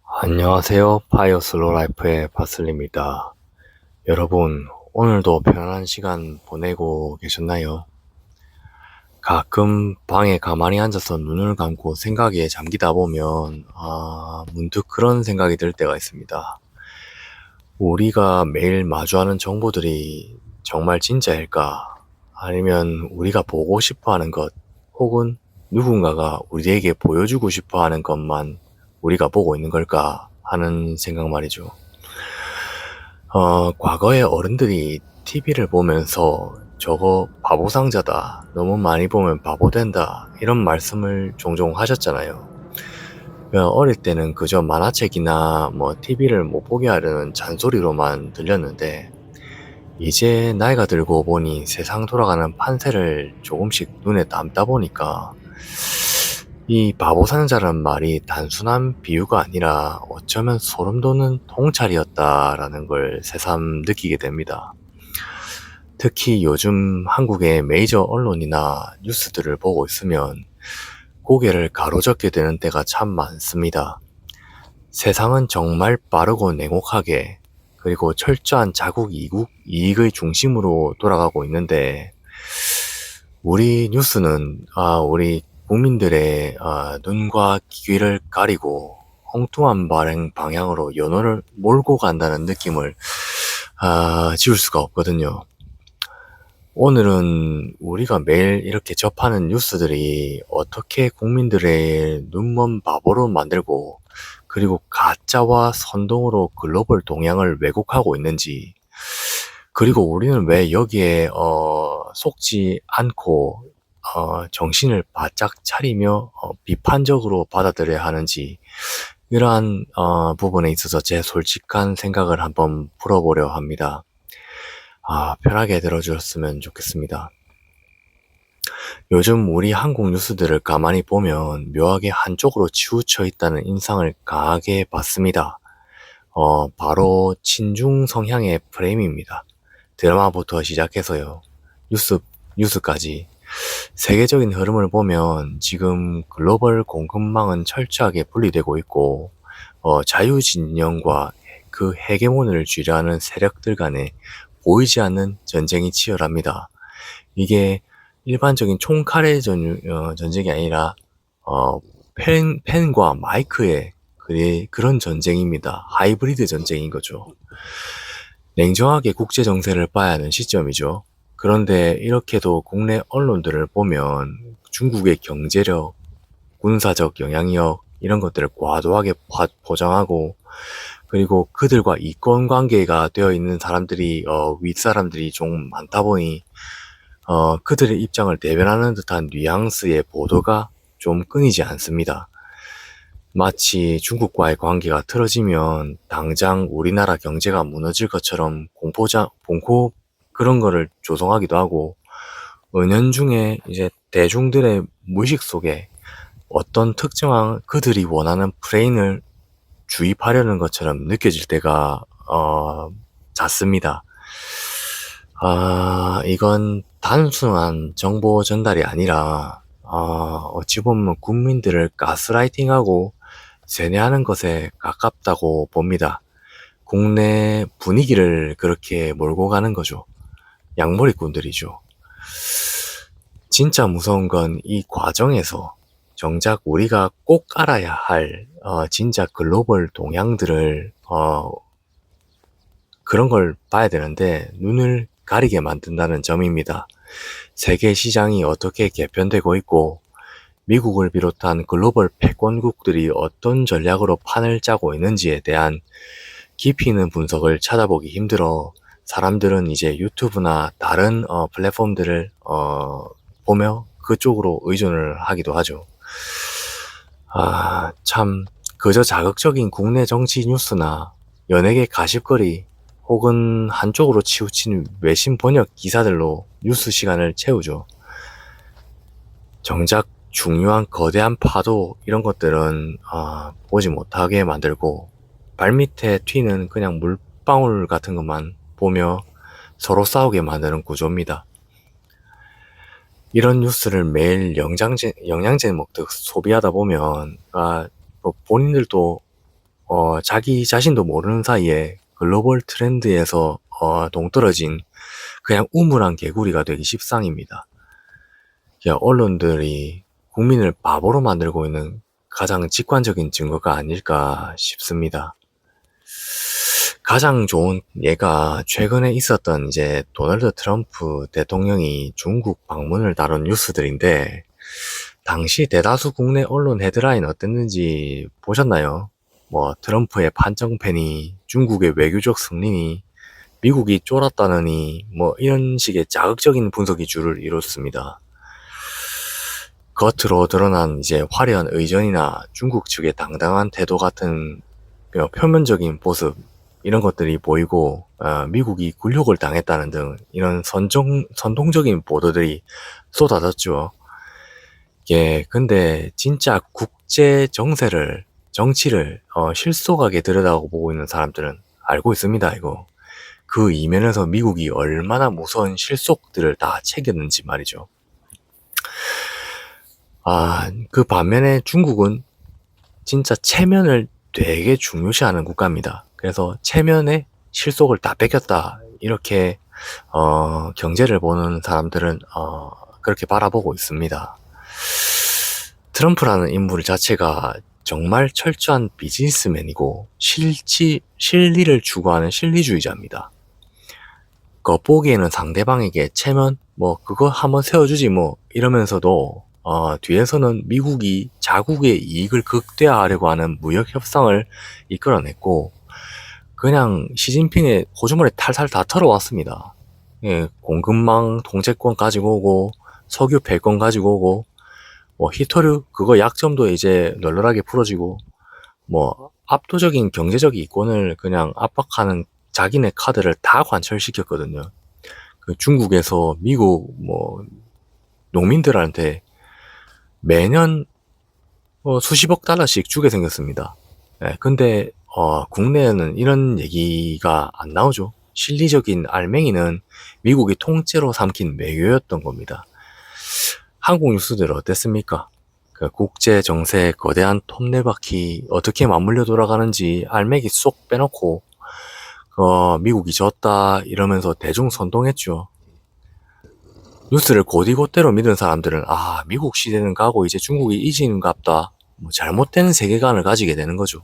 안녕하세요. 파이어 슬로 라이프의 바슬입니다. 여러분, 오늘도 편안한 시간 보내고 계셨나요? 가끔 방에 가만히 앉아서 눈을 감고 생각에 잠기다 보면, 문득 그런 생각이 들 때가 있습니다. 우리가 매일 마주하는 정보들이 정말 진짜일까? 아니면 우리가 보고 싶어 하는 것, 혹은 누군가가 우리에게 보여주고 싶어 하는 것만 우리가 보고 있는 걸까? 하는 생각 말이죠. 과거의 어른들이 TV를 보면서 저거 바보 상자다. 너무 많이 보면 바보 된다. 이런 말씀을 종종 하셨잖아요. 어릴 때는 그저 만화책이나 TV를 못 보게 하려는 잔소리로만 들렸는데, 이제 나이가 들고 보니 세상 돌아가는 판세를 조금씩 눈에 담다 보니까 이 바보 상자라는 말이 단순한 비유가 아니라 어쩌면 소름 돋는 통찰이었다라는 걸 새삼 느끼게 됩니다. 특히 요즘 한국의 메이저 언론이나 뉴스들을 보고 있으면 고개를 가로젓게 되는 때가 참 많습니다. 세상은 정말 빠르고 냉혹하게, 그리고 철저한 자국 이익의 중심으로 돌아가고 있는데, 우리 뉴스는 우리 국민들의 눈과 귀를 가리고 엉뚱한 방향으로 연호를 몰고 간다는 느낌을 지울 수가 없거든요. 오늘은 우리가 매일 이렇게 접하는 뉴스들이 어떻게 국민들의 눈먼 바보로 만들고, 그리고 가짜와 선동으로 글로벌 동향을 왜곡하고 있는지, 그리고 우리는 왜 여기에 속지 않고 정신을 바짝 차리며 비판적으로 받아들여야 하는지, 이러한 부분에 있어서 제 솔직한 생각을 한번 풀어보려 합니다. 편하게 들어주셨으면 좋겠습니다. 요즘 우리 한국 뉴스들을 가만히 보면 묘하게 한쪽으로 치우쳐 있다는 인상을 강하게 받습니다. 바로 친중 성향의 프레임입니다. 드라마부터 시작해서요. 뉴스까지. 세계적인 흐름을 보면 지금 글로벌 공급망은 철저하게 분리되고 있고, 자유진영과 그 헤게몬을 쥐려하는 세력들 간에 보이지 않는 전쟁이 치열합니다. 이게 일반적인 총칼의 전쟁이 아니라 펜과 마이크의 그런 전쟁입니다. 하이브리드 전쟁인 거죠. 냉정하게 국제 정세를 봐야 하는 시점이죠. 그런데 이렇게도 국내 언론들을 보면 중국의 경제력, 군사적 영향력 이런 것들을 과도하게 포장하고, 그리고 그들과 이권 관계가 되어 있는 사람들이 윗사람들이 좀 많다 보니 그들의 입장을 대변하는 듯한 뉘앙스의 보도가 좀 끊이지 않습니다. 마치 중국과의 관계가 틀어지면 당장 우리나라 경제가 무너질 것처럼 공포 그런 거를 조성하기도 하고, 은연중에 이제 대중들의 무의식 속에 어떤 특정한 그들이 원하는 프레임을 주입하려는 것처럼 느껴질 때가 잦습니다. 이건 단순한 정보 전달이 아니라 어찌 보면 국민들을 가스라이팅하고 세뇌하는 것에 가깝다고 봅니다. 국내 분위기를 그렇게 몰고 가는 거죠. 양머리꾼들이죠. 진짜 무서운 건 이 과정에서 정작 우리가 꼭 알아야 할 진짜 글로벌 동향들을 그런 걸 봐야 되는데 눈을 가리게 만든다는 점입니다. 세계 시장이 어떻게 개편되고 있고, 미국을 비롯한 글로벌 패권국들이 어떤 전략으로 판을 짜고 있는지에 대한 깊이 있는 분석을 찾아보기 힘들어 사람들은 이제 유튜브나 다른 플랫폼들을 보며 그쪽으로 의존을 하기도 하죠. 참 그저 자극적인 국내 정치 뉴스나 연예계 가십거리, 혹은 한쪽으로 치우친 외신 번역 기사들로 뉴스 시간을 채우죠. 정작 중요한 거대한 파도 이런 것들은 보지 못하게 만들고, 발밑에 튀는 그냥 물방울 같은 것만 보며 서로 싸우게 만드는 구조입니다. 이런 뉴스를 매일 영양제 먹듯 소비하다 보면 본인들도 자기 자신도 모르는 사이에 글로벌 트렌드에서 동떨어진 그냥 우물한 개구리가 되기 십상입니다. 언론들이 국민을 바보로 만들고 있는 가장 직관적인 증거가 아닐까 싶습니다. 가장 좋은 예가 최근에 있었던 이제 도널드 트럼프 대통령이 중국 방문을 다룬 뉴스들인데, 당시 대다수 국내 언론 헤드라인 어땠는지 보셨나요? 뭐 트럼프의 판정패니, 중국의 외교적 승리니, 미국이 쫄았다느니, 뭐 이런 식의 자극적인 분석이 주를 이뤘습니다. 겉으로 드러난 이제 화려한 의전이나 중국 측의 당당한 태도 같은 표면적인 모습, 이런 것들이 보이고, 미국이 굴욕을 당했다는 등 이런 선동적인 보도들이 쏟아졌죠. 예, 근데 진짜 국제 정치를 실속하게 들여다보고 있는 사람들은 알고 있습니다, 이거. 그 이면에서 미국이 얼마나 무서운 실속들을 다 챙겼는지 말이죠. 그 반면에 중국은 진짜 체면을 되게 중요시하는 국가입니다. 그래서 체면에 실속을 다 뺏겼다, 이렇게 경제를 보는 사람들은 그렇게 바라보고 있습니다. 트럼프라는 인물 자체가 정말 철저한 비즈니스맨이고 실리를 추구하는 실리주의자입니다. 겉보기에는 상대방에게 체면, 뭐 그거 한번 세워주지 뭐 이러면서도 뒤에서는 미국이 자국의 이익을 극대화하려고 하는 무역 협상을 이끌어냈고, 그냥 시진핑의 호주머니 탈탈 다 털어왔습니다. 예, 공급망 통제권 가지고 오고, 석유 패권 가지고 오고, 뭐 히토류 그거 약점도 이제 널널하게 풀어지고, 뭐 압도적인 경제적 이권을 그냥 압박하는 자기네 카드를 다 관철시켰거든요. 그 중국에서 미국 뭐 농민들한테 매년 수십억 달러씩 주게 생겼습니다. 예, 근데 국내에는 이런 얘기가 안 나오죠. 실리적인 알맹이는 미국이 통째로 삼킨 외교였던 겁니다. 한국 뉴스들 어땠습니까? 그 국제 정세 거대한 톱니바퀴 어떻게 맞물려 돌아가는지 알맹이 쏙 빼놓고 미국이 졌다 이러면서 대중 선동했죠. 뉴스를 곧이곧대로 믿은 사람들은 미국 시대는 가고 이제 중국이 이기는갑다, 뭐 잘못된 세계관을 가지게 되는 거죠.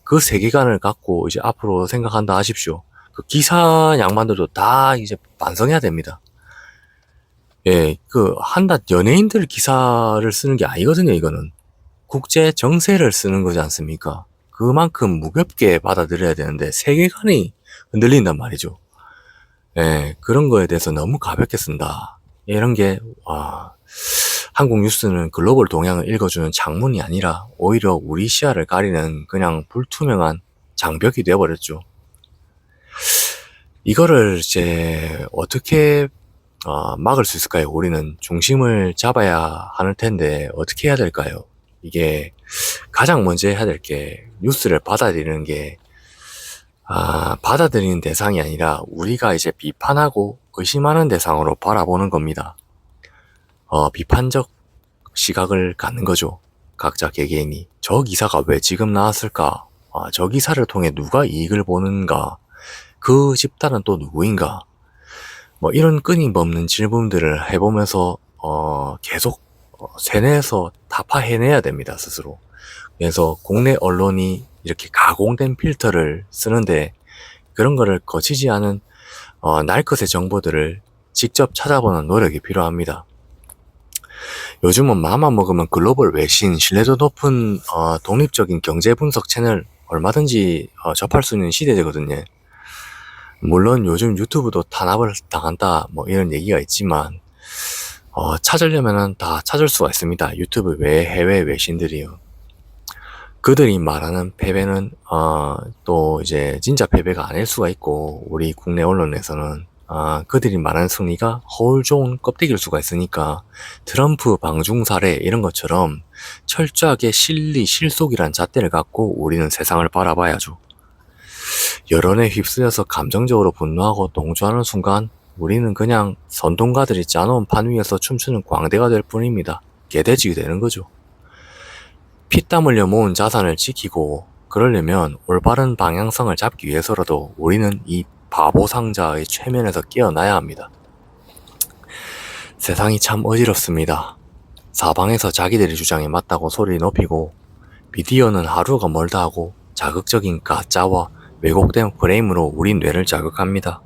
그 세계관을 갖고 이제 앞으로 생각한다 하십시오. 그 기사 양반들도 다 이제 반성해야 됩니다. 예, 한낱 연예인들 기사를 쓰는 게 아니거든요, 이거는. 국제 정세를 쓰는 거지 않습니까? 그만큼 무겁게 받아들여야 되는데 세계관이 흔들린단 말이죠. 예, 그런 거에 대해서 너무 가볍게 쓴다. 이런 게, 한국 뉴스는 글로벌 동향을 읽어주는 창문이 아니라 오히려 우리 시야를 가리는 그냥 불투명한 장벽이 되어버렸죠. 이거를 이제 어떻게 막을 수 있을까요? 우리는 중심을 잡아야 하는 텐데 어떻게 해야 될까요? 이게 가장 먼저 해야 될 게 뉴스를 받아들이는 게 받아들이는 대상이 아니라 우리가 이제 비판하고 의심하는 대상으로 바라보는 겁니다. 비판적 시각을 갖는 거죠. 각자 개개인이. 저 기사가 왜 지금 나왔을까? 저 기사를 통해 누가 이익을 보는가? 그 집단은 또 누구인가? 뭐 이런 끊임없는 질문들을 해보면서 계속 세뇌해서 타파해내야 됩니다, 스스로. 그래서 국내 언론이 이렇게 가공된 필터를 쓰는데 그런 거를 거치지 않은 날것의 정보들을 직접 찾아보는 노력이 필요합니다. 요즘은 마음만 먹으면 글로벌 외신, 신뢰도 높은 독립적인 경제 분석 채널 얼마든지 접할 수 있는 시대거든요. 물론 요즘 유튜브도 탄압을 당한다 뭐 이런 얘기가 있지만 찾으려면은 다 찾을 수가 있습니다. 유튜브 외에 해외 외신들이요. 그들이 말하는 패배는 또 이제 진짜 패배가 아닐 수가 있고, 우리 국내 언론에서는 그들이 말하는 승리가 허울 좋은 껍데기일 수가 있으니까 트럼프 방중 사례 이런 것처럼 철저하게 실리 실속이란 잣대를 갖고 우리는 세상을 바라봐야죠. 여론에 휩쓸려서 감정적으로 분노하고 동조하는 순간 우리는 그냥 선동가들이 짜놓은 판 위에서 춤추는 광대가 될 뿐입니다. 개돼지가 되는 거죠. 피땀 흘려 모은 자산을 지키고 그러려면 올바른 방향성을 잡기 위해서라도 우리는 이 바보 상자의 최면에서 깨어나야 합니다. 세상이 참 어지럽습니다. 사방에서 자기들의 주장이 맞다고 소리 높이고, 미디어는 하루가 멀다 하고 자극적인 가짜와 왜곡된 프레임으로 우리 뇌를 자극합니다.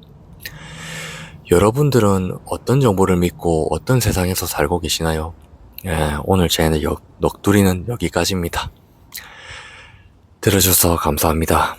여러분들은 어떤 정보를 믿고 어떤 세상에서 살고 계시나요? 오늘 제 넋두리는 여기까지입니다. 들어줘서 감사합니다.